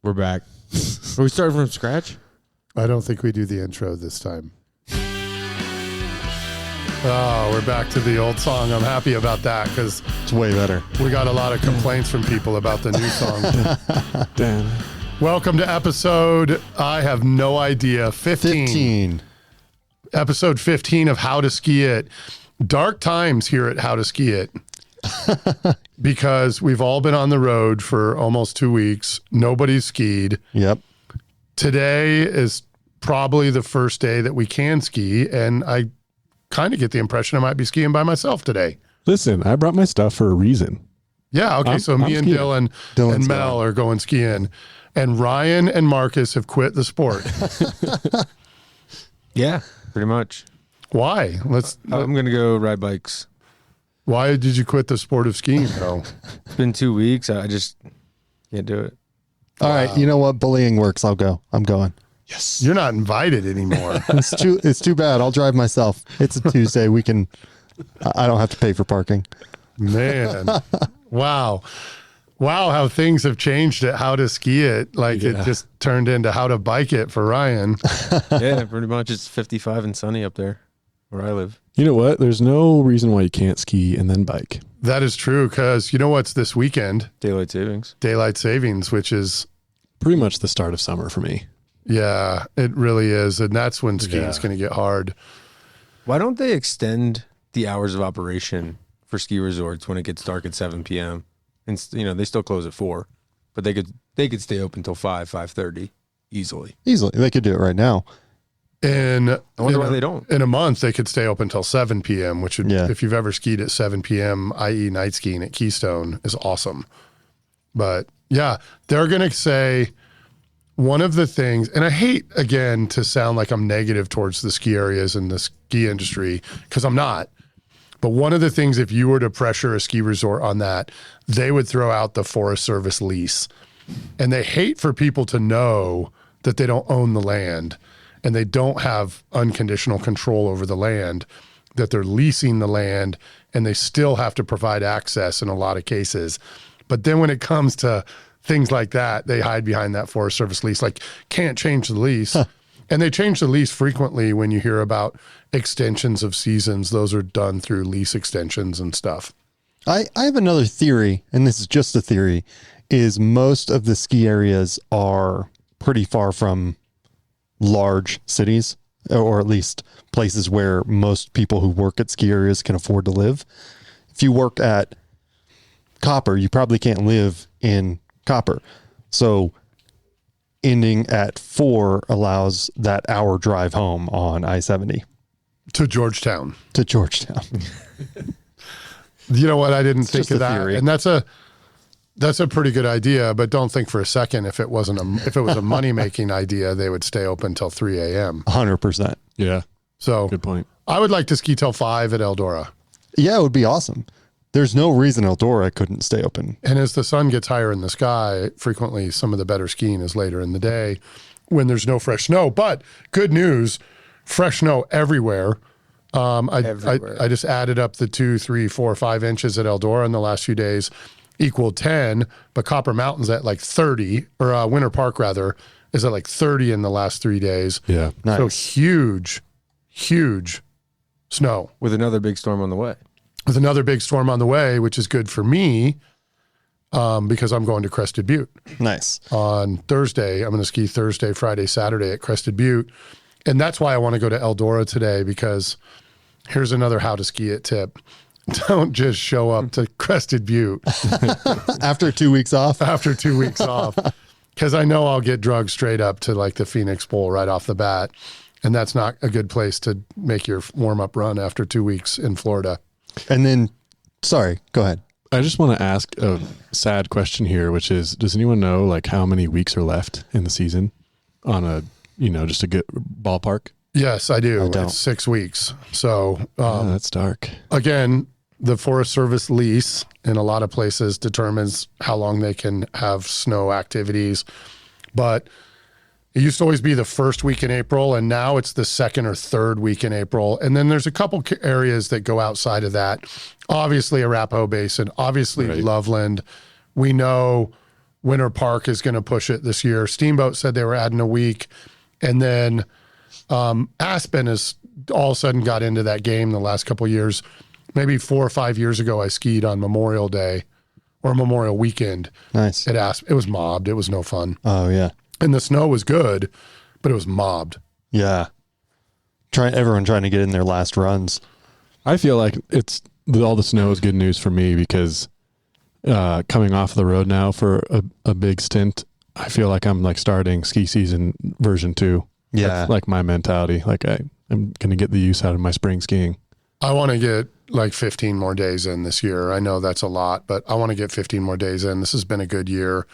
We're back. Are we starting from scratch? I don't think we do the intro this time. Oh, we're back to the old song. I'm happy about that because It's way better. we got a lot of complaints from people about the new song. Damn. Welcome to episode, I have no idea, 15. Episode 15 of How to Ski It. Dark times here at How to Ski It. Because we've all been on the road for almost 2 weeks. Nobody's skied. Yep. Today is probably the first day that we can ski, and I kind of get the impression I might be skiing by myself today. Listen, I brought my stuff for a reason. Yeah, okay, so me and skiing. Dylan and Mel are going skiing, and Ryan and Marcus have quit the sport. Yeah, pretty much. Why? I'm going to go ride bikes. Why did you quit the sport of skiing, though? It's been 2 weeks. I just can't do it. All right. You know what? Bullying works. I'll go. I'm going. Yes. You're not invited anymore. It's too bad. I'll drive myself. It's a Tuesday. I don't have to pay for parking. Man. Wow. Wow, how things have changed at How to Ski It. Like it just turned into How to Bike It for Ryan. Yeah, pretty much. It's 55 and sunny up there where I live. You know what? There's no reason why you can't ski and then bike. That is true, because you know what's this weekend? Daylight savings. Daylight savings, which is, Pretty much the start of summer for me. yeah, it really is. And that's when skiing is going to get hard. Why don't they extend the hours of operation for ski resorts when it gets dark at 7 p.m.? And they still close at 4, but they could stay open till 5:30 easily. Easily. They could do it right now. And I wonder why they don't. In a month, they could stay open till 7 p.m., which would, if you've ever skied at 7 p.m., i.e. night skiing at Keystone, is awesome. But yeah, they're going to say one of the things, and I hate, again, to sound like I'm negative towards the ski areas and the ski industry, because I'm not. But one of the things, if you were to pressure a ski resort on that, they would throw out the Forest Service lease. And they hate for people to know that they don't own the land and they don't have unconditional control over the land, that they're leasing the land and they still have to provide access in a lot of cases. But then when it comes to things like that, they hide behind that Forest Service lease, like can't change the lease. Huh. And they change the lease frequently when you hear about extensions of seasons. Those are done through lease extensions and stuff. I have another theory, and this is just a theory, is most of the ski areas are pretty far from large cities, or at least places where most people who work at ski areas can afford to live. If you work at Copper, you probably can't live in Copper. So ending at 4 allows that hour drive home on I-70. To Georgetown. You know what? I didn't think of that. Theory. And that's a pretty good idea, but don't think for a second if it was a money-making idea, they would stay open till 3 a.m. 100%. Yeah. So good point. I would like to ski till 5 at Eldora. Yeah, it would be awesome. There's no reason Eldora couldn't stay open. And as the sun gets higher in the sky, frequently some of the better skiing is later in the day when there's no fresh snow. But good news, fresh snow everywhere. I just added up the 2, 3, 4, 5 inches at Eldora in the last few days equal 10, but Copper Mountain's at like 30, or Winter Park rather, is at like 30 in the last 3 days. Yeah. Nice. So huge snow. With another big storm on the way. With another big storm on the way, which is good for me because I'm going to Crested Butte. Nice. On Thursday. I'm going to ski Thursday, Friday, Saturday at Crested Butte. And that's why I want to go to Eldora today, because here's another How to Ski It tip. Don't just show up to Crested Butte. After 2 weeks off? After 2 weeks off. Because I know I'll get drugged straight up to like the Phoenix Bowl right off the bat. And that's not a good place to make your warm-up run after 2 weeks in Florida. And then, sorry, go ahead. I just want to ask a sad question here, which is, does anyone know like how many weeks are left in the season on a, just a good ballpark? Yes, I do. I don't. It's 6 weeks. So that's dark. Again, the Forest Service lease in a lot of places determines how long they can have snow activities. But it used to always be the first week in April, and now it's the second or third week in April. And then there's a couple areas that go outside of that. Obviously, Arapahoe Basin, obviously Loveland. We know Winter Park is going to push it this year. Steamboat said they were adding a week. And then Aspen has all of a sudden got into that game the last couple of years. Maybe 4 or 5 years ago, I skied on Memorial Day or Memorial Weekend. Nice. At Aspen. It was mobbed. It was no fun. Oh, yeah. And the snow was good, but it was mobbed. Yeah. Everyone trying to get in their last runs. I feel like all the snow is good news for me because coming off the road now for a big stint, I feel like I'm like starting ski season version 2. Yeah. That's like my mentality. Like I'm going to get the use out of my spring skiing. I want to get like 15 more days in this year. I know that's a lot, but I want to get 15 more days in. This has been a good year.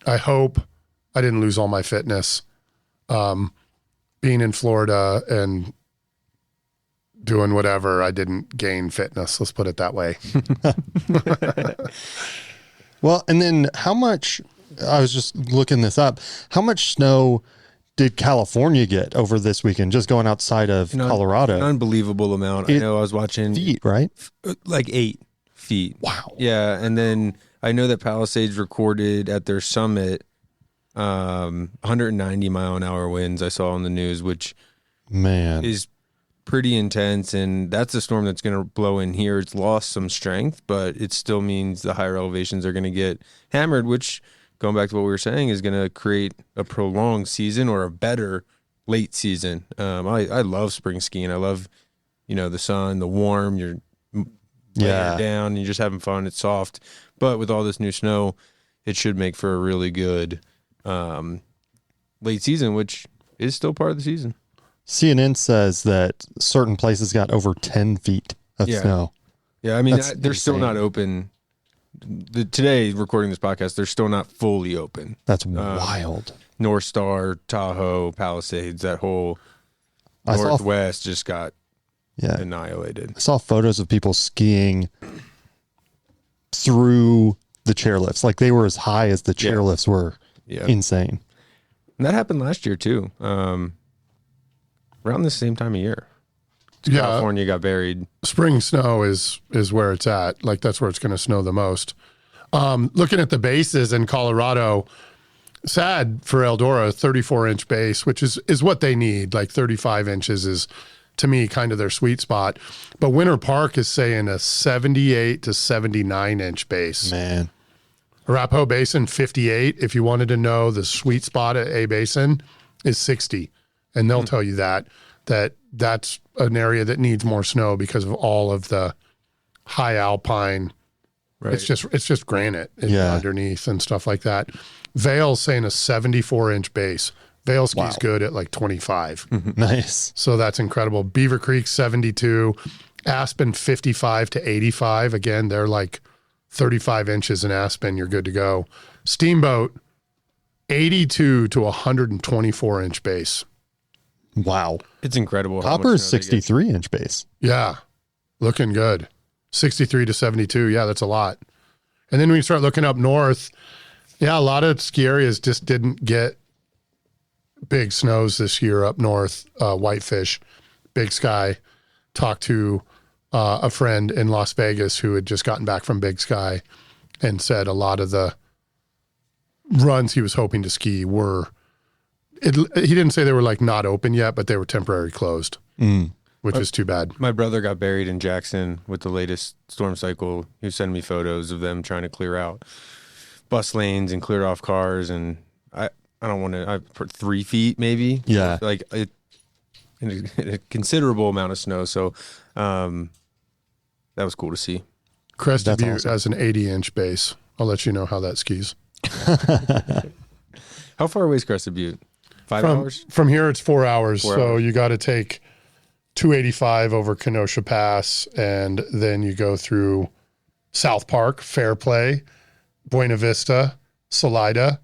I hope I didn't lose all my fitness. Being in Florida and doing whatever, I didn't gain fitness. Let's put it that way. Well, and then how much, I was just looking this up, how much snow did California get over this weekend, just going outside of Colorado? An unbelievable amount. I know I was watching feet, right? Like 8 feet. Wow. Yeah. And then I know that Palisades recorded at their summit 190 mile an hour winds I saw on the news, which is pretty intense. And that's a storm that's going to blow in here. It's lost some strength, but it still means the higher elevations are going to get hammered, which, going back to what we were saying, is going to create a prolonged season or a better late season. I love spring skiing. I love, the sun, the warm, you're laying down, you're just having fun. It's soft. But with all this new snow, it should make for a really good late season, which is still part of the season. CNN says that certain places got over 10 feet of snow. Yeah, I mean, That's they're still insane. not open. Today, recording this podcast, they're still not fully open. That's wild. North Star, Tahoe, Palisades, that whole Northwest just got annihilated. I saw photos of people skiing through the chairlifts. Like they were as high as the chairlifts were. Yeah. Insane. And that happened last year too. Around the same time of year. California got buried. Spring snow is where it's at. Like that's where it's going to snow the most. Looking at the bases in Colorado, sad for Eldora, 34-inch base, which is what they need. Like 35 inches is, to me, kind of their sweet spot. But Winter Park is saying a 78 to 79-inch base. Man. Arapahoe Basin, 58. If you wanted to know the sweet spot at A Basin is 60. And they'll tell you that's an area that needs more snow because of all of the high alpine. Right. It's just granite underneath and stuff like that. Vail's saying a 74-inch base. Vail skis good at like 25. Nice. So that's incredible. Beaver Creek, 72. Aspen, 55 to 85. Again, they're like 35 inches in Aspen. You're good to go. Steamboat, 82 to 124-inch base. Wow. It's incredible. Hopper's 63-inch base. Yeah. Looking good. 63 to 72. Yeah, that's a lot. And then when you start looking up north, a lot of ski areas just didn't get big snows this year up north. Whitefish, Big Sky. Talked to a friend in Las Vegas who had just gotten back from Big Sky and said a lot of the runs he was hoping to ski were, he didn't say they were like not open yet, but they were temporarily closed, which is too bad. My brother got buried in Jackson with the latest storm cycle. He was sending me photos of them trying to clear out bus lanes and clear off cars. And I don't want to, I put 3 feet maybe. Yeah. Like a considerable amount of snow. So that was cool to see. Crested Butte has an 80-inch base. I'll let you know how that skis. How far away is Crested Butte? 5 hours? From here, it's 4 hours. 4 so hours. you got to take 285 over Kenosha Pass, and then you go through South Park, Fairplay, Buena Vista, Salida,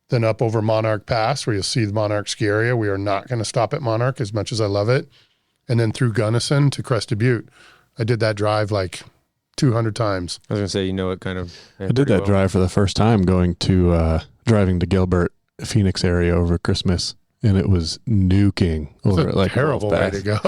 then up over Monarch Pass, where you'll see the Monarch ski area. We are not going to stop at Monarch as much as I love it. And then through Gunnison to Crested Butte. I did that drive like 200 times. I was going to say, it kind of. I did that drive for the first time driving to Gilbert, Phoenix area over Christmas, and it was nuking over It's a like terrible way to go.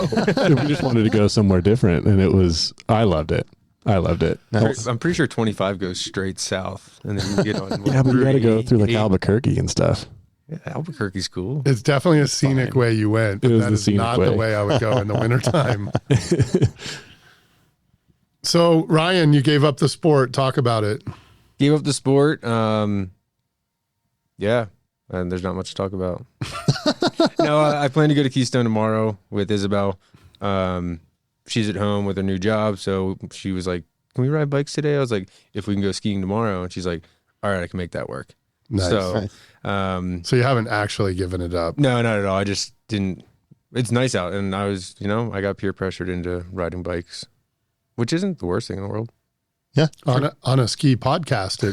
We just wanted to go somewhere different, and I loved it. I loved it. I'm pretty sure 25 goes straight south, and then you get on. Yeah, but you got to go through like 38. Albuquerque and stuff. Yeah, Albuquerque's cool. It's definitely a scenic way you went, but It was that the is scenic not way. the way I would go in the wintertime. So, Ryan, you gave up the sport. Talk about it. Gave up the sport. Yeah, and there's not much to talk about. No, I plan to go to Keystone tomorrow with Isabel. She's at home with her new job, so she was like, "Can we ride bikes today?" I was like, "If we can go skiing tomorrow," and she's like, "All right, I can make that work." Nice. So, So you haven't actually given it up. no, not at all. I just didn't. It's nice out, and I was, I got peer pressured into riding bikes, which isn't the worst thing in the world. Yeah. On a ski podcast,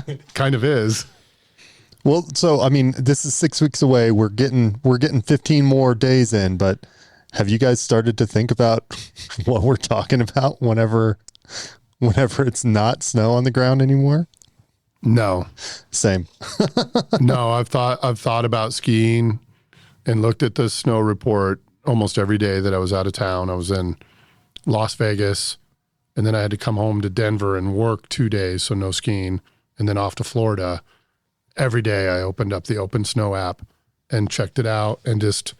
it kind of is. Well, so I mean, this is 6 weeks away. We're getting 15 more days in, but have you guys started to think about what we're talking about whenever it's not snow on the ground anymore? No, Same. no. I've thought about skiing and looked at the snow report almost every day that I was out of town. I was in Las Vegas, and then I had to come home to Denver and work 2 days, so no skiing, and then off to Florida. Every day I opened up the Open Snow app and checked it out and just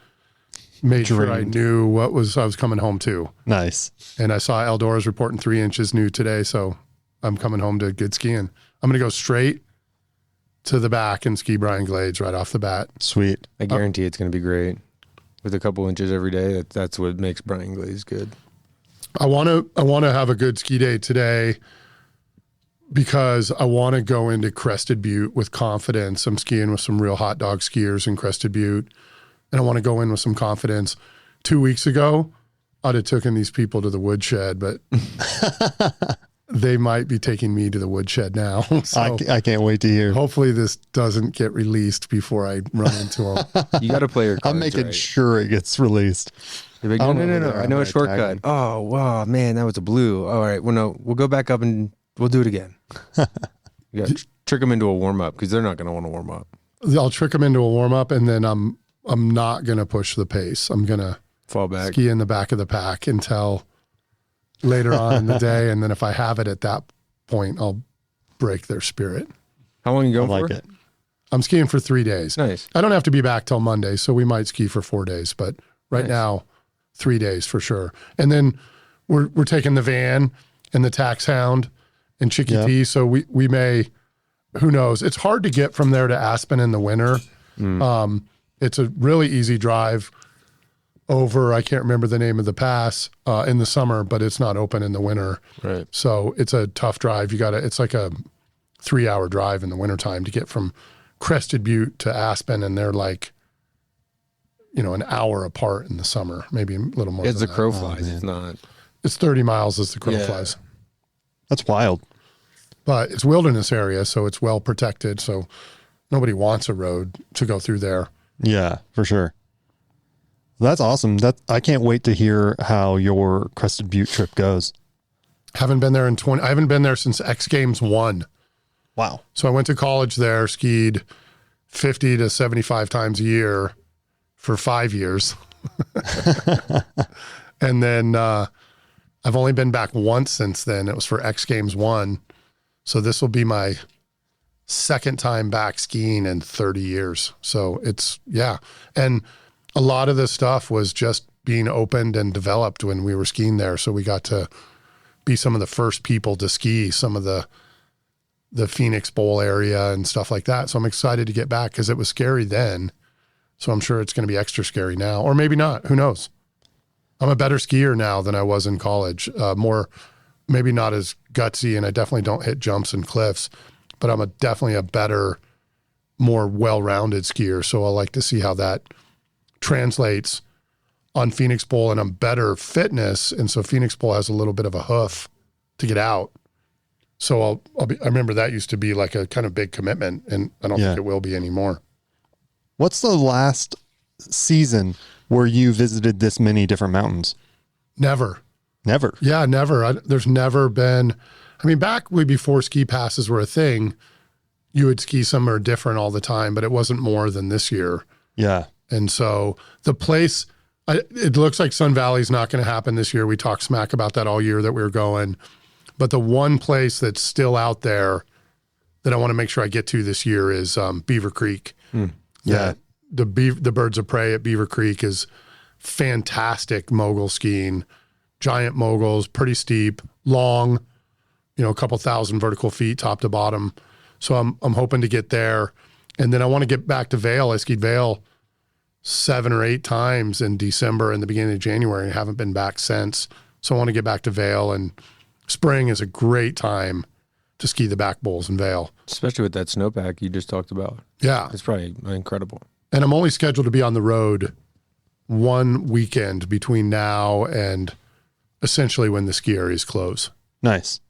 made sure I Dreamed. knew I was coming home to. Nice. And I saw Eldora's reporting 3 inches new today, so I'm coming home to good skiing. I'm going to go straight to the back and ski Brian Glades right off the bat. Sweet. I guarantee it's going to be great. With a couple inches every day, that's what makes Brian Glaze good. I want to have a good ski day today because I want to go into Crested Butte with confidence. I'm skiing with some real hot dog skiers in Crested Butte, and I want to go in with some confidence. 2 weeks ago, I'd have taken these people to the woodshed, but they might be taking me to the woodshed now. So I can't wait to hear. hopefully this doesn't get released before I run into them. You got to play your cards I'm making right. sure it gets released. You're like, I no, don't no, know no, whether I I'm know a gonna tag shortcut. him. Oh, wow, man, that was a blue. All right, well, no, we'll go back up and we'll do it again. You got to trick them into a warm up because they're not going to want to warm up. I'll trick them into a warm up, and then I'm not going to push the pace. I'm going to Fall back. ski in the back of the pack until later on in the day, and then if I have it at that point, I'll break their spirit. How long are you I going like for? it. I'm skiing for 3 days. Nice. I don't have to be back till Monday, so we might ski for 4 days, but right Nice. now, 3 days for sure. And then we're taking the van and the tax hound and Chicky Yeah. T, so we may, who knows? It's hard to get from there to Aspen in the winter. It's a really easy drive over, I can't remember the name of the pass in the summer, but it's not open in the winter. Right. So it's a tough drive. It's like a 3-hour drive in the wintertime to get from Crested Butte to Aspen, and they're like, an hour apart in the summer, maybe a little more. As the than crow that. flies, man. it's not. It's 30 miles as the crow Yeah. flies, That's wild. but it's wilderness area, so it's well protected. So nobody wants a road to go through there. Yeah, for sure. That's awesome. I can't wait to hear how your Crested Butte trip goes. I haven't been there since X Games 1. Wow. So I went to college there, skied 50 to 75 times a year for 5 years. And then I've only been back once since then. It was for X Games 1. So this will be my second time back skiing in 30 years. So yeah. And a lot of this stuff was just being opened and developed when we were skiing there. So we got to be some of the first people to ski some of the Phoenix Bowl area and stuff like that. So I'm excited to get back because it was scary then. So I'm sure it's going to be extra scary now, or maybe not. Who knows? I'm a better skier now than I was in college. Maybe not as gutsy, and I definitely don't hit jumps and cliffs, but I'm definitely a better, more well-rounded skier. So I like to see how that translates on Phoenix Bowl, and I'm better fitness. And so Phoenix Bowl has a little bit of a hoof to get out. So I remember that used to be like a kind of big commitment, and I don't think it will be anymore. What's the last season where you visited this many different mountains? Never. Never. Yeah, never. There's never been, back way before ski passes were a thing, you would ski somewhere different all the time, but it wasn't more than this year. Yeah. And so the place It looks like Sun Valley's not going to happen this year. We talked smack about that all year that we were going. But the one place that's still out there that I want to make sure I get to this year is Beaver Creek. Yeah. The Birds of Prey at Beaver Creek is fantastic mogul skiing. Giant moguls, pretty steep, long, a couple thousand vertical feet top to bottom. So I'm hoping to get there. And then I want to get back to Vail. I skied Vail 7 or 8 times in December and the beginning of January and haven't been back since. So I want to get back to Vail, and spring is a great time to ski the back bowls in Vail. Especially with that snowpack you just talked about. Yeah. It's probably incredible. And I'm only scheduled to be on the road one weekend between now and essentially when the ski areas close. Nice.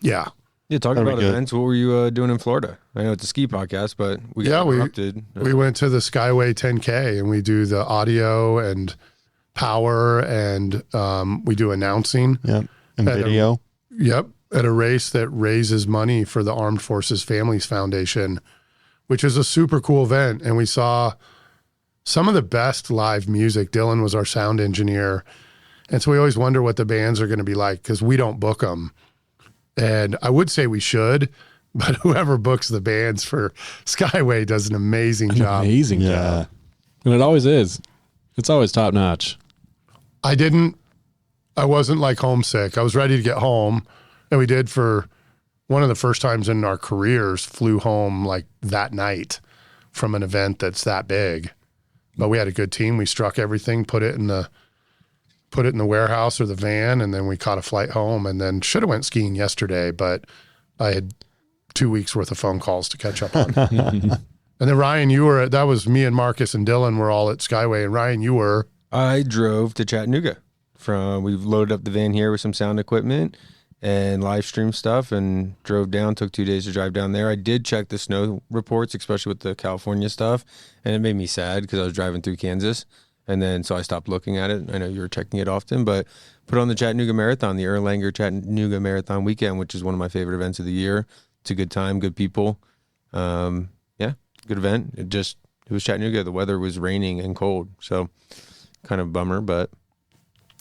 Yeah. Yeah, talking That'd about be good. events, what were you doing in Florida? I know it's a ski podcast, but we got interrupted. We went to the Skyway 10K and we do the audio and power and we do announcing. Yep. And video. At a race that raises money for the Armed Forces Families Foundation, which is a super cool event. And we saw some of the best live music. Dylan was our sound engineer. And so we always wonder what the bands are going to be like because we don't book them. And I would say we should, but whoever books the bands for Skyway does an amazing job. Amazing job. And it always is. It's always top notch. I wasn't like homesick. I was ready to get home. And we did for one of the first times in our careers, flew home like that night from an event that's that big. But we had a good team. We struck everything, put it in the warehouse or the van, and then we caught a flight home and then should have went skiing yesterday, but I had 2 weeks worth of phone calls to catch up on. And then Ryan, that was me and Marcus and Dylan were all at Skyway, and Ryan, you were? I drove to Chattanooga. We've loaded up the van here with some sound equipment and live stream stuff and drove down, took 2 days to drive down there. I did check the snow reports, especially with the California stuff, and it made me sad because I was driving through Kansas. And then, so I stopped looking at it. I know you were checking it often, but put on the Chattanooga Marathon, the Erlanger Chattanooga Marathon weekend, which is one of my favorite events of the year. It's a good time, good people. Yeah, good event. It was Chattanooga. The weather was raining and cold. So kind of a bummer, but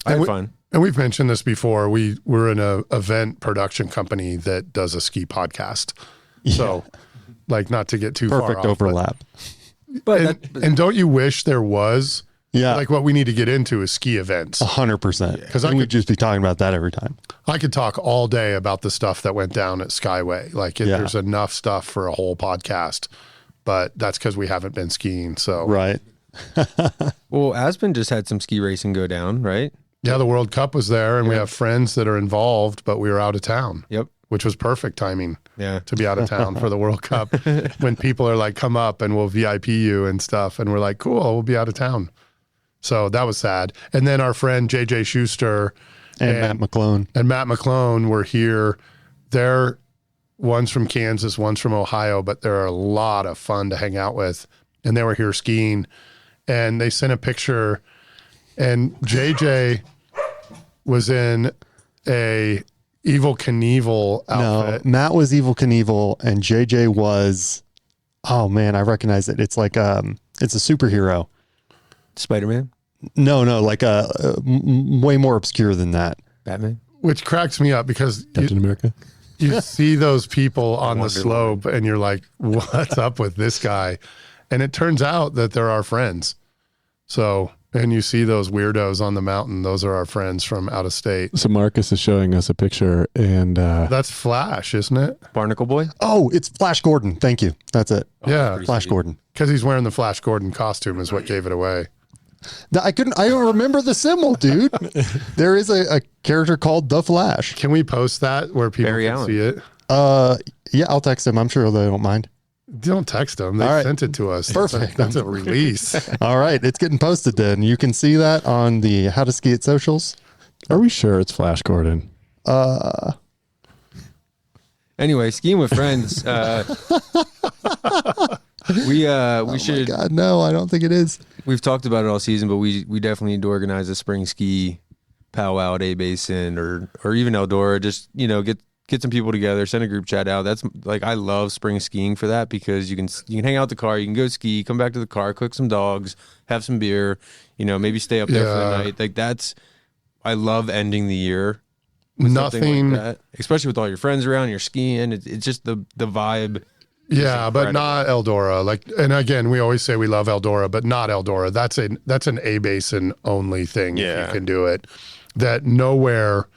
I had fun. And we've mentioned this before. We're in an event production company that does a ski podcast. Yeah. So like not to get too far off. Perfect overlap. And don't you wish there was? Yeah. Like what we need to get into is ski events. 100%. Because I could just be talking about that every time. I could talk all day about the stuff that went down at Skyway. There's enough stuff for a whole podcast, but that's because we haven't been skiing. So right. Well, Aspen just had some ski racing go down, right? Yeah, the World Cup was there, and we have friends that are involved, but we were out of town. Yep. Which was perfect timing. Yeah. To be out of town for the World Cup when people are like, come up and we'll VIP you and stuff. And we're like, cool, we'll be out of town. So that was sad. And then our friend JJ Schuster and Matt McClone were here. One's from Kansas, one's from Ohio, but they're a lot of fun to hang out with. And they were here skiing. And they sent a picture, and JJ was in a Evel Knievel outfit. No, Matt was Evel Knievel, and JJ was, oh man, I recognize it. It's like it's a superhero. Spider-Man? No, like way more obscure than that. Batman? Which cracks me up because Captain America. You see those people on the slope and you're like, what's up with this guy? And it turns out that they're our friends. So, and you see those weirdos on the mountain. Those are our friends from out of state. So Marcus is showing us a picture, and that's Flash, isn't it? Barnacle Boy? Oh, it's Flash Gordon. Thank you. That's it. Yeah. Flash Gordon. Because he's wearing the Flash Gordon costume is what gave it away. I don't remember the symbol, dude. There is a character called the Flash. Can we post that where people Barry can Allen. see it? Yeah, I'll text them. I'm sure they don't mind. Don't text them. They All right. sent it to us. Perfect. That's a release. All right, it's getting posted then. You can see that on the How to Ski It socials. are we sure it's Flash Gordon? Anyway, skiing with friends. We should. God, no, I don't think it is. We've talked about it all season, but we definitely need to organize a spring ski powwow at A Basin or even Eldora. Just get get some people together, send a group chat out. That's like, I love spring skiing for that, because you can hang out the car, you can go ski, come back to the car, cook some dogs, have some beer, maybe stay up there for the night. Like I love ending the year with something like that, especially with all your friends around, you're skiing. It's just the vibe. Yeah, but not Eldora. Like, and again, we always say we love Eldora, but not Eldora. That's an A Basin only thing. If you can do it. That nowhere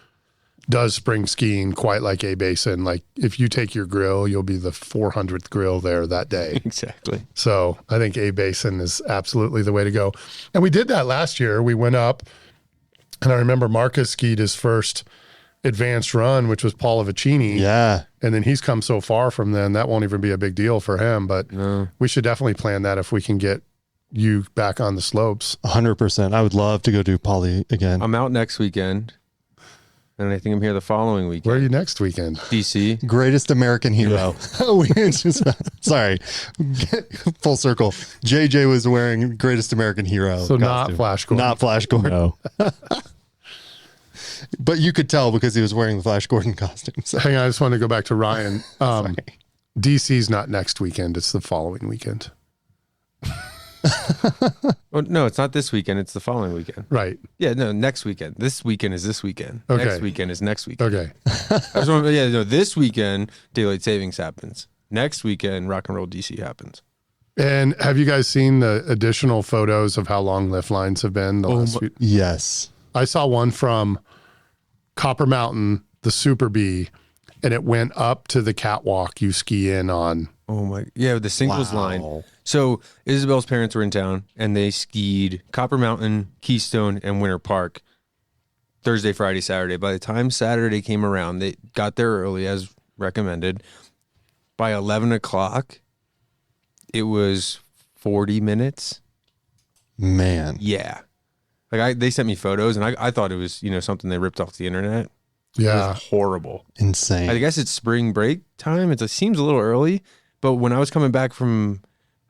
does spring skiing quite like A Basin. Like, if you take your grill, you'll be the 400th grill there that day. Exactly. So I think A Basin is absolutely the way to go. And we did that last year. We went up, and I remember Marcus skied his first advanced run, which was Paul Avicini. Yeah. And then he's come so far from then, that won't even be a big deal for him. But we should definitely plan that if we can get you back on the slopes. 100%. I would love to go do Poly again. I'm out next weekend, and I think I'm here the following weekend. Where are you next weekend? DC. Greatest American hero. Sorry. Full circle. JJ was wearing Greatest American Hero. So costume. not Flash Gordon. Not Flash Gordon. No. But you could tell because he was wearing the Flash Gordon costume. So. Hang on, I just want to go back to Ryan. DC's not next weekend. It's the following weekend. Well, no, it's not this weekend. It's the following weekend. Right. Yeah, no, next weekend. This weekend is this weekend. Okay. Next weekend is next weekend. Okay. This weekend, Daylight Savings happens. Next weekend, Rock and Roll DC happens. And have you guys seen the additional photos of how long lift lines have been? Yes. I saw one from Copper Mountain, the Super Bee, and it went up to the catwalk you ski in on. Oh my, yeah, the singles line. So Isabel's parents were in town, and they skied Copper Mountain, Keystone, and Winter Park Thursday, Friday, Saturday. By the time Saturday came around, they got there early as recommended. By 11 o'clock, it was 40 minutes. Man. Yeah. Like they sent me photos, and I thought it was, something they ripped off the internet. Yeah. It was horrible. Insane. I guess it's spring break time. It seems a little early, but when I was coming back from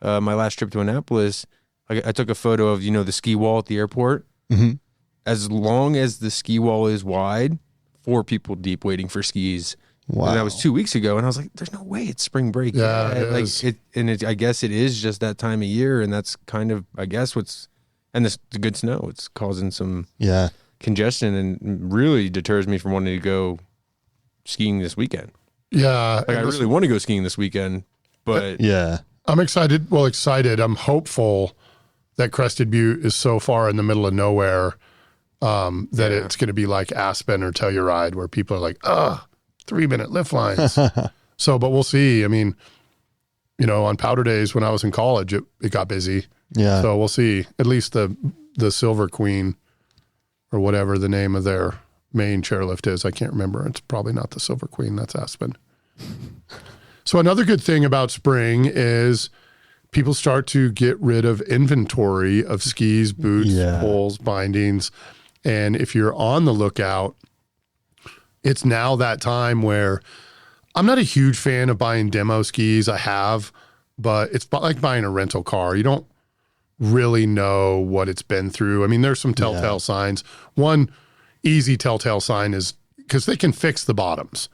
my last trip to Annapolis, I took a photo of, the ski wall at the airport. Mm-hmm. As long as the ski wall is wide, 4 people deep waiting for skis. Wow. And that was 2 weeks ago, and I was like, "There's no way it's spring break." Yeah, I guess it is just that time of year, and that's kind of, I guess, and the good snow. It's causing some congestion, and really deters me from wanting to go skiing this weekend. Yeah. Like, I really want to go skiing this weekend, but yeah. I'm excited. Well, excited. I'm hopeful that Crested Butte is so far in the middle of nowhere that it's going to be like Aspen or Telluride, where people are like, 3-minute lift lines. But we'll see. I mean, on powder days when I was in college, it got busy. Yeah. So we'll see. At least the Silver Queen, or whatever the name of their main chairlift is. I can't remember. It's probably not the Silver Queen. That's Aspen. So another good thing about spring is people start to get rid of inventory of skis, boots, poles, bindings. And if you're on the lookout, it's now that time where I'm not a huge fan of buying demo skis. I have, but it's like buying a rental car. You don't really know what it's been through. I mean, there's some telltale signs. One easy telltale sign is because they can fix the bottoms,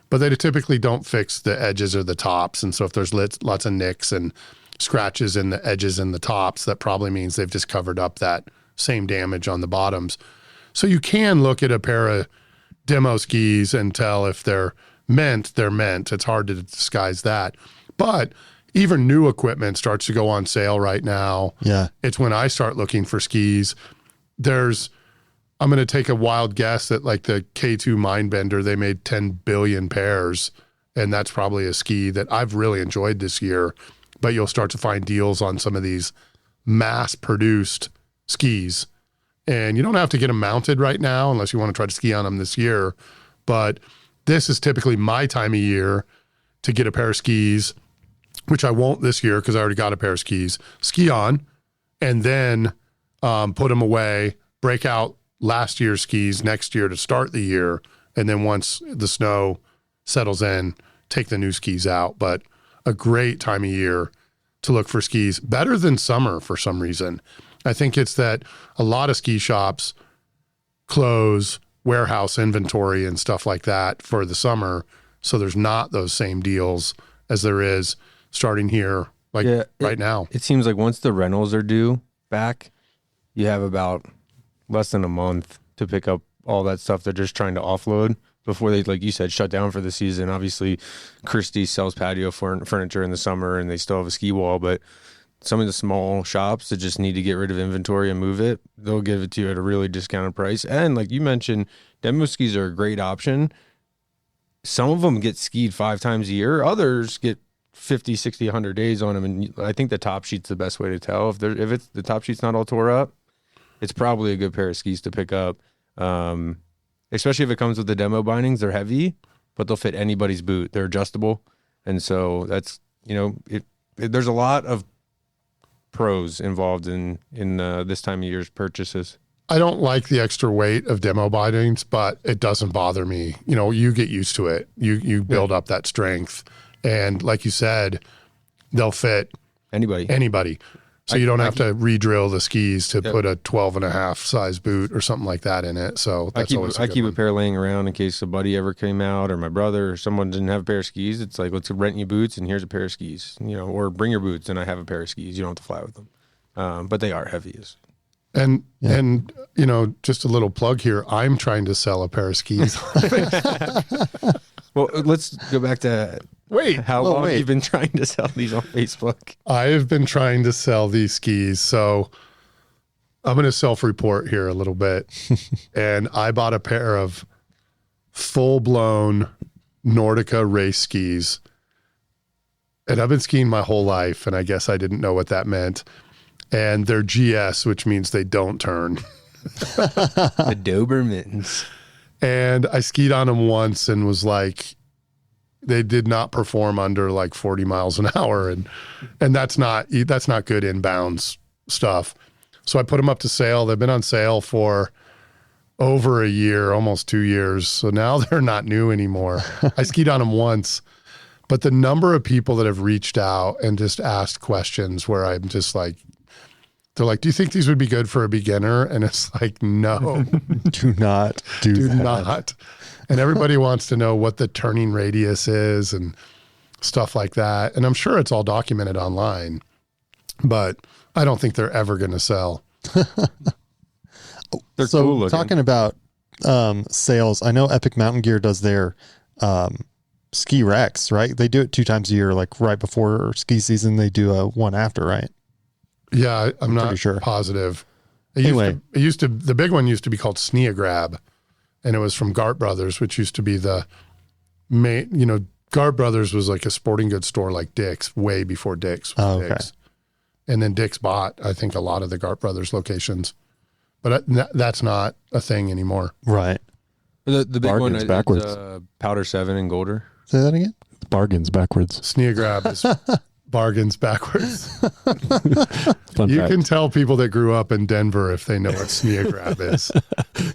but they typically don't fix the edges or the tops. And so if there's lots of nicks and scratches in the edges and the tops, that probably means they've just covered up that same damage on the bottoms. So you can look at a pair of demo skis and tell if they're meant, they're meant. It's hard to disguise that. But even new equipment starts to go on sale right now. Yeah. It's when I start looking for skis. I'm going to take a wild guess that like the K2 Mindbender, they made 10 billion pairs. And that's probably a ski that I've really enjoyed this year. But you'll start to find deals on some of these mass-produced skis. And you don't have to get them mounted right now unless you want to try to ski on them this year. But this is typically my time of year to get a pair of skis, which I won't this year because I already got a pair of skis, ski on, and then put them away, break out last year's skis next year to start the year. And then once the snow settles in, take the new skis out. But a great time of year to look for skis, better than summer for some reason. I think it's that a lot of ski shops close warehouse inventory and stuff like that for the summer. So there's not those same deals as there is starting here, right now. It seems like once the rentals are due back, you have about less than a month to pick up all that stuff they're just trying to offload before they, like you said, shut down for the season. Obviously, Christie sells patio furniture in the summer, and they still have a ski wall, but some of the small shops that just need to get rid of inventory and move it, they'll give it to you at a really discounted price. And like you mentioned, demo skis are a great option. Some of them get skied 5 times a year. Others get 50, 60, 100 days on them. And I think the top sheet's the best way to tell. If it's the top sheet's not all tore up, it's probably a good pair of skis to pick up. Especially if it comes with the demo bindings. They're heavy, but they'll fit anybody's boot. They're adjustable. And so that's, there's a lot of pros involved in this time of year's purchases. I don't like the extra weight of demo bindings, but it doesn't bother me. You get used to it. You build up that strength. And like you said, they'll fit anybody. So you don't have to re-drill the skis to put a 12.5 size boot or something like that in it. So that's I keep a pair laying around in case a buddy ever came out or my brother or someone didn't have a pair of skis. It's like, let's rent you boots and here's a pair of skis, or bring your boots and I have a pair of skis. You don't have to fly with them. But they are heavy. And just a little plug here. I'm trying to sell a pair of skis. Well, let's go back to how long you've been trying to sell these on Facebook. I have been trying to sell these skis. So I'm going to self-report here a little bit. And I bought a pair of full-blown Nordica race skis. And I've been skiing my whole life, and I guess I didn't know what that meant. And they're GS, which means they don't turn. The Dobermans. And I skied on them once and was like, they did not perform under like 40 miles an hour. And that's not good inbounds stuff. So I put them up to sale. They've been on sale for over a year, almost 2 years. So now they're not new anymore. I skied on them once, but the number of people that have reached out and just asked questions where I'm just like, they're like, do you think these would be good for a beginner? And it's like, no. Do not do that. Not. And everybody wants to know what the turning radius is and stuff like that. And I'm sure it's all documented online, but I don't think they're ever going to sell. They're cool looking. Talking about sales, I know Epic Mountain Gear does their ski racks, right? They do it 2 times a year, like right before ski season. They do a one after, right? Yeah, I'm not sure. positive. The big one used to be called Sneagrab, and it was from Gart Brothers, which used to be the main, Gart Brothers was like a sporting goods store like Dick's, way before Dick's was Dick's. And then Dick's bought, I think, a lot of the Gart Brothers locations. But that's not a thing anymore. Right. The big Bargains one backwards. Powder 7 and Golder. Say that again? Bargains backwards. Sneagrab is bargains backwards. Fun You fact. can tell people that grew up in Denver if they know what Sneagrab is.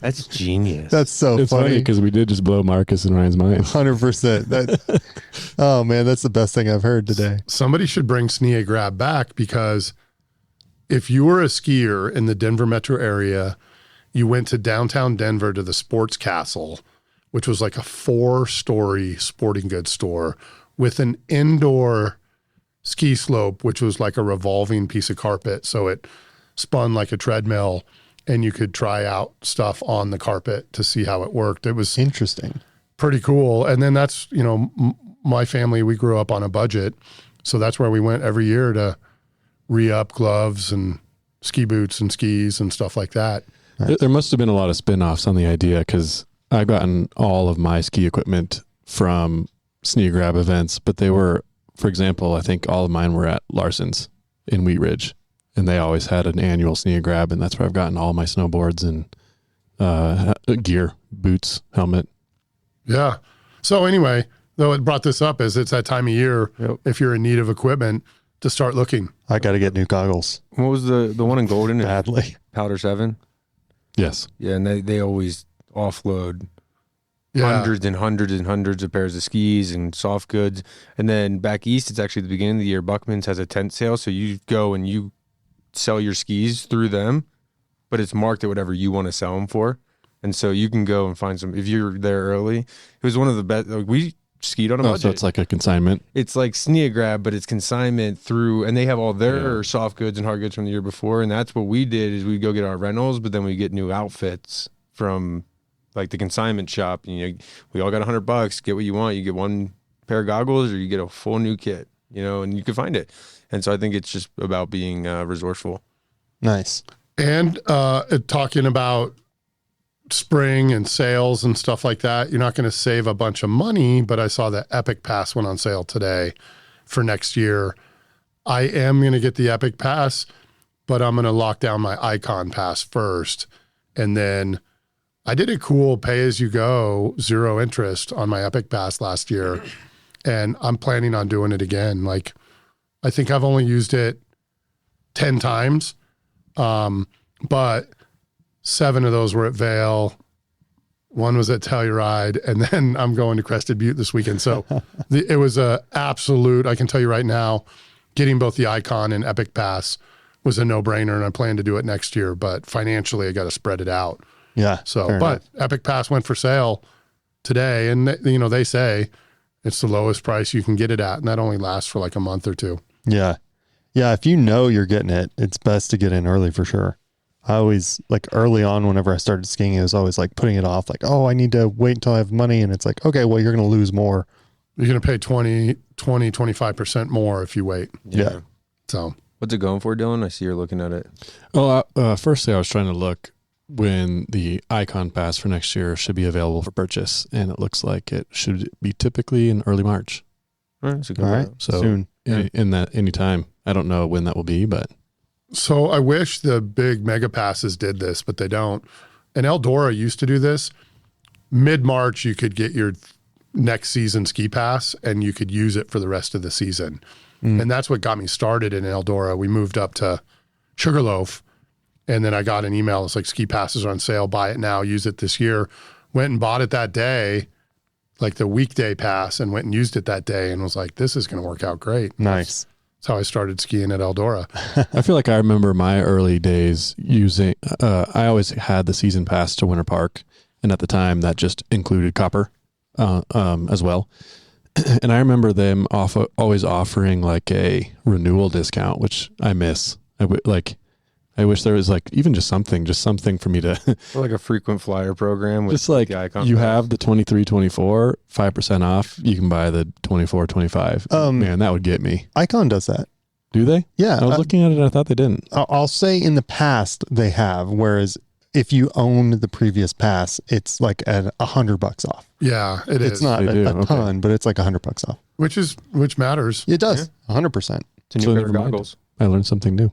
That's genius. That's so It's funny funny. because we did just blow Marcus and Ryan's mind. 100%. Oh man, that's the best thing I've heard today. Somebody should bring Sneagrab back, because if you were a skier in the Denver metro area, you went to downtown Denver to the Sports Castle, which was like a 4-story sporting goods store with an indoor ski slope, which was like a revolving piece of carpet. So it spun like a treadmill and you could try out stuff on the carpet to see how it worked. It was Interesting. pretty cool. And then that's, my family, we grew up on a budget. So that's where we went every year to re-up gloves and ski boots and skis and stuff like that. There must have been a lot of spin-offs on the idea, because I've gotten all of my ski equipment from Sneagrab events, but they were, for example, I think all of mine were at Larson's in Wheat Ridge, and they always had an annual Sneagrab, and that's where I've gotten all my snowboards and gear, boots, helmet. Yeah. So anyway, though it brought this up, is it's that time of year, if you're in need of equipment, to start looking. I got to get new goggles What was the one in Golden? badly. Powder 7? Yes. Yeah, and they always offload Yeah. hundreds and hundreds and hundreds of pairs of skis and soft goods. And then back east, it's actually the beginning of the year. Buckman's has a tent sale. So you go and you sell your skis through them, but it's marked at whatever you want to sell them for. And so you can go and find some, if you're there early. It was one of the best. Like, we skied on a budget. So it's like a consignment. It's like Sneagrab, but it's consignment through, and they have all their soft goods and hard goods from the year before. And that's what we did, is we'd go get our rentals, but then we get new outfits from like the consignment shop. You know, we all got $100. Get what you want. You get one pair of goggles, or you get a full new kit, you know, and you can find it. And so I think it's just about being resourceful. Nice. And talking about spring and sales and stuff like that, you're not going to save a bunch of money, but I saw the Epic Pass went on sale today for next year. I am going to get the Epic Pass, but I'm going to lock down my Icon Pass first. And then I did a cool pay-as-you-go, 0 interest on my Epic Pass last year, and I'm planning on doing it again. Like, I think I've only used it 10 times, but 7 of those were at Vail. 1 was at Telluride, and then I'm going to Crested Butte this weekend. So it was a absolute, I can tell you right now, getting both the Icon and Epic Pass was a no-brainer, and I plan to do it next year, but financially I got to spread it out. Yeah. So, but Epic Pass went for sale today, and they say it's the lowest price you can get it at, and that only lasts for like a month or 2. Yeah. Yeah. If you know you're getting it, it's best to get in early for sure. I always, like, early on, whenever I started skiing, it was always like putting it off, like, oh, I need to wait until I have money. And it's like, okay, well, you're going to lose more. You're going to pay 25% more if you wait. Yeah. So What's it going for, Dylan? I see you're looking at it. Well, firstly, I was trying to look when the Icon Pass for next year should be available for purchase, and it looks like it should be typically in early March. All right. All right. So soon. In that any time. I don't know when that will be, but So I wish the big mega passes did this, but they don't. And Eldora used to do this. Mid-March, you could get your next season ski pass, and you could use it for the rest of the season. And that's what got me started in Eldora. We moved up to Sugarloaf, and then I got an email. It's like, ski passes are on sale. Buy it now. Use it this year. Went and bought it that day, like the weekday pass, and went and used it that day, and was like, this is going to work out great. Nice. That's how I started skiing at Eldora. I feel like I remember my early days using, I always had the season pass to Winter Park. And at the time that just included copper as well. And I remember them always offering like a renewal discount, which I miss. I wish there was like even just something for me to Or like a frequent flyer program with just like the Icon you Pass. have the 23-24, 5% off. You can buy the 24-25. Man, that would get me. Icon does that. Do they? Yeah. I was looking at it and I thought they didn't. I'll say in the past they have, whereas if you own the previous pass, it's like at $100 off. Yeah, it is. It's not They do, a okay. ton, but it's like $100 off. Which matters. It does. 100%. It's a new So pair of never mind. goggles. I learned something new.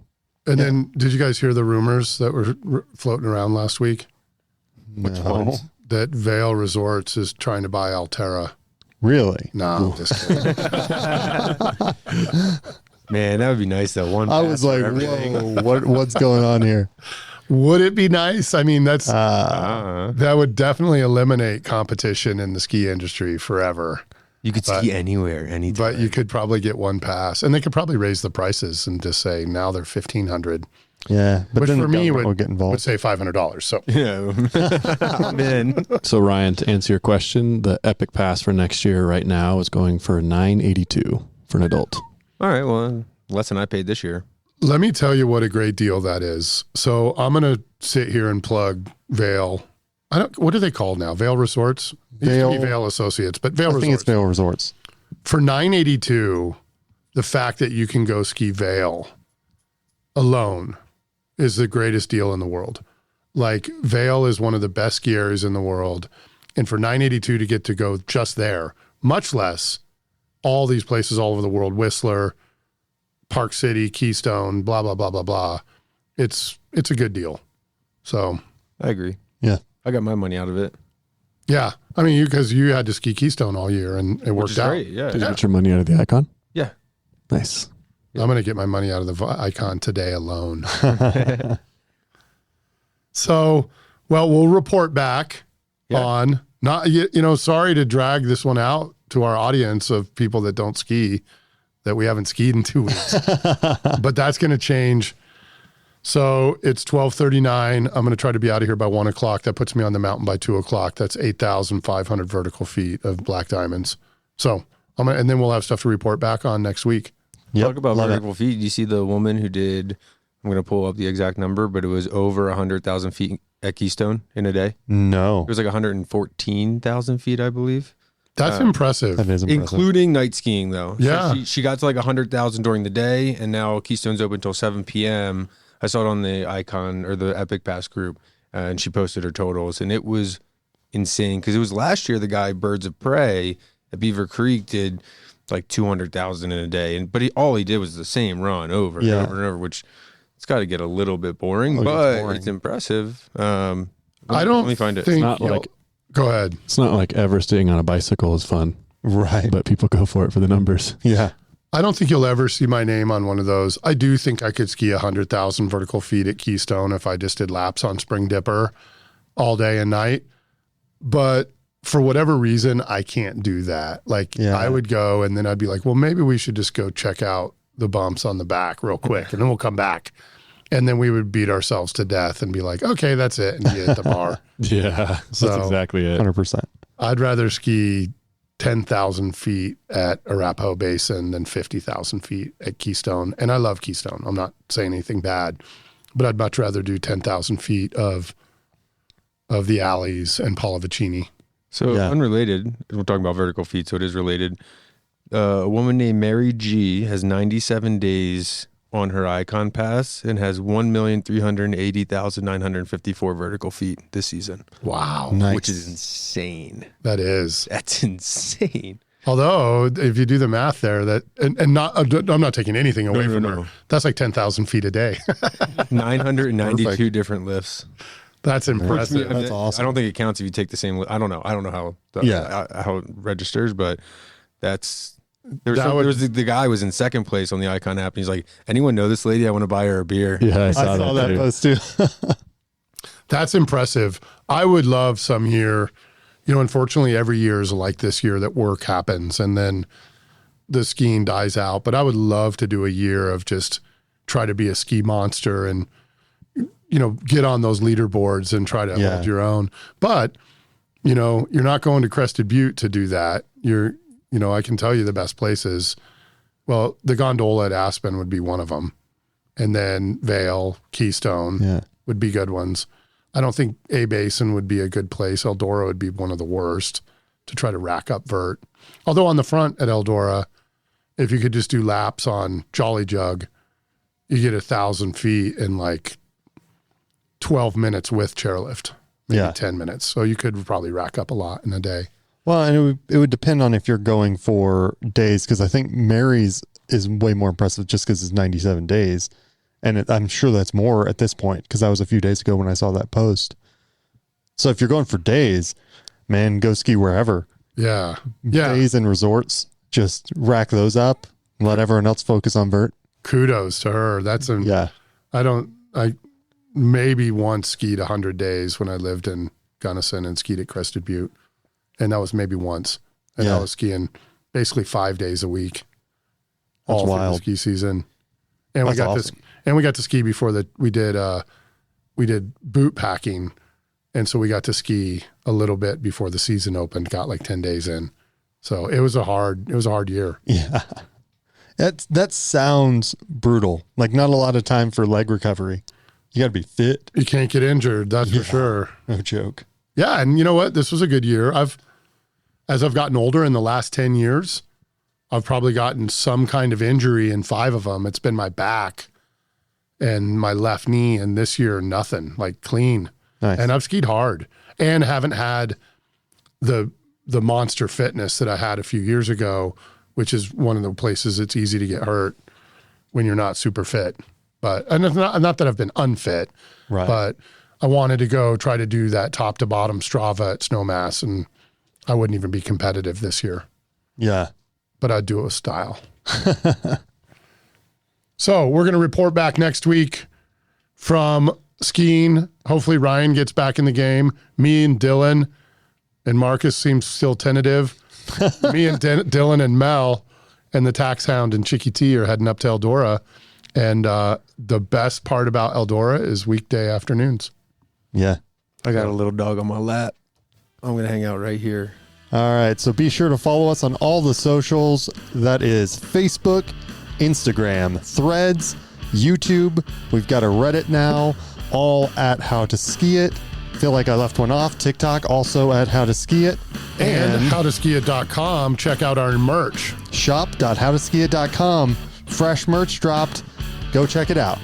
And then, did you guys hear the rumors that were floating around last week? Which No. ones? That Vail Resorts is trying to buy Altera. Really? No, I'm just kidding. Man, that would be nice though. One I pass was for like, everything. whoa, what's going on here? Would it be nice? I mean, that's Uh, that would definitely eliminate competition in the ski industry forever. you could ski anywhere, anytime. But you could probably get one pass, and they could probably raise the prices and just say now they're $1,500. Yeah. But Which then for the me government would get involved. say $500. So Yeah. Man. So Ryan, to answer your question, the Epic Pass for next year right now is going for $982 for an adult. All right. Well, less than I paid this year. let me tell you what a great deal that is. So I'm going to sit here and plug Vail. What are they called now? Vail Resorts? It used to be Vail Associates, but Vail I Resorts. think it's Vail Resorts. For $982, the fact that you can go ski Vail alone is the greatest deal in the world. Like, Vail is one of the best ski areas in the world. And for $982 to get to go just there, much less all these places all over the world, Whistler, Park City, Keystone, blah, blah, blah, blah, blah. It's a good deal. So, I agree. Yeah. I got my money out of it. yeah. I mean, because you had to ski Keystone all year and it Which worked is out. great. Yeah. Did you get your money out of the Icon? Yeah. Nice. I'm going to get my money out of the Icon today alone. So, well, we'll report back on sorry to drag this one out to our audience of people that don't ski, that we haven't skied in 2 weeks, but that's going to change So it's 12:39. I'm going to try to be out of here by 1 o'clock. That puts me on the mountain by 2 o'clock. That's 8,500 vertical feet of black diamonds. So and then we'll have stuff to report back on next week. Yep, Talk about love vertical feet. You see the woman who did, I'm going to pull up the exact number, but it was over 100,000 feet at Keystone in a day. No. It was like 114,000 feet, I believe. That's impressive. That is impressive. Including night skiing, though. Yeah. So she got to like 100,000 during the day, and now Keystone's open until 7 p.m. I saw it on the Icon or the Epic Pass group, and she posted her totals, and it was insane because it was last year the guy Birds of Prey at Beaver Creek did like 200,000 in a day, but all he did was the same run over and over and over, which it's got to get a little bit boring, but it's impressive. Let me find it. think It's not like Go ahead. It's not like ever staying on a bicycle is fun, Right. but people go for it for the numbers. Yeah. I don't think you'll ever see my name on one of those. I do think I could ski 100,000 vertical feet at Keystone if I just did laps on Spring Dipper all day and night. But for whatever reason, I can't do that. Like I would go and then I'd be like, well, maybe we should just go check out the bumps on the back real quick and then we'll come back. And then we would beat ourselves to death and be like, okay, that's it. And be at the bar. Yeah, that's So- exactly it. 100%. I'd rather ski 10,000 feet at Arapahoe Basin than 50,000 feet at Keystone. And I love Keystone. I'm not saying anything bad, but I'd much rather do 10,000 feet of the alleys and Pallavicini. So unrelated, we're talking about vertical feet, so it is related. A woman named Mary G has 97 days on her Icon Pass and has 1,380,954 vertical feet this season. Wow. Nice. Which is insane. That is. That's insane. Although, if you do the math there, I'm not taking anything away from her. That's like 10,000 feet a day. 992 different lifts. That's impressive. That's awesome. I don't think it counts if you take the same. I don't know how how it registers, but that's. There was the guy was in second place on the Icon app, and he's like, "Anyone know this lady? I want to buy her a beer." Yeah, I I saw, saw that that too. post too. That's impressive. I would love some year, unfortunately every year is like this year that work happens and then the skiing dies out. But I would love to do a year of just try to be a ski monster and, get on those leaderboards and try to hold your own. But, you're not going to Crested Butte to do that. I can tell you the best places. Well, the gondola at Aspen would be one of them. And then Vail, Keystone would be good ones. I don't think A Basin would be a good place. Eldora would be one of the worst to try to rack up vert. Although on the front at Eldora, if you could just do laps on Jolly Jug, you get 1,000 feet in like 12 minutes with chairlift, maybe 10 minutes. So you could probably rack up a lot in a day. Well, and it would depend on if you're going for days, because I think Mary's is way more impressive just because it's 97 days. And I'm sure that's more at this point because that was a few days ago when I saw that post. So if you're going for days, man, go ski wherever. Yeah. Days and resorts, just rack those up and let everyone else focus on vert. Kudos to her. I maybe once skied 100 days when I lived in Gunnison and skied at Crested Butte. And that was maybe once. And I was skiing basically 5 days a week. That's all wild. through the ski season. And That's we got awesome. we got to ski before we did boot packing. And so we got to ski a little bit before the season opened, got like 10 days in. So it was a hard year. Yeah. That sounds brutal. Like not a lot of time for leg recovery. You got to be fit. You can't get injured, that's for sure. No joke. Yeah, and you know what? This was a good year. As I've gotten older in the last 10 years, I've probably gotten some kind of injury in 5 of them. It's been my back and my left knee, and this year nothing, like clean. Nice. And I've skied hard and haven't had the monster fitness that I had a few years ago, which is one of the places it's easy to get hurt when you're not super fit. And it's not that I've been unfit, Right. but I wanted to go try to do that top to bottom Strava at Snowmass, and I wouldn't even be competitive this year, Yeah. but I'd do it with style. So we're going to report back next week from skiing. Hopefully Ryan gets back in the game. Me and Dylan and Marcus seems still tentative. Me and Dylan and Mel and the Tax Hound and Chicky T are heading up to Eldora. And the best part about Eldora is weekday afternoons. Yeah. I got a little dog on my lap. I'm going to hang out right here. All right. So be sure to follow us on all the socials. That is Facebook, Instagram, Threads, YouTube. We've got a Reddit now, all at How to Ski It. Feel like I left one off. TikTok, also at How to Ski It. And howtoskiit.com. Check out our merch. Shop.howtoskiit.com. Fresh merch dropped. Go check it out.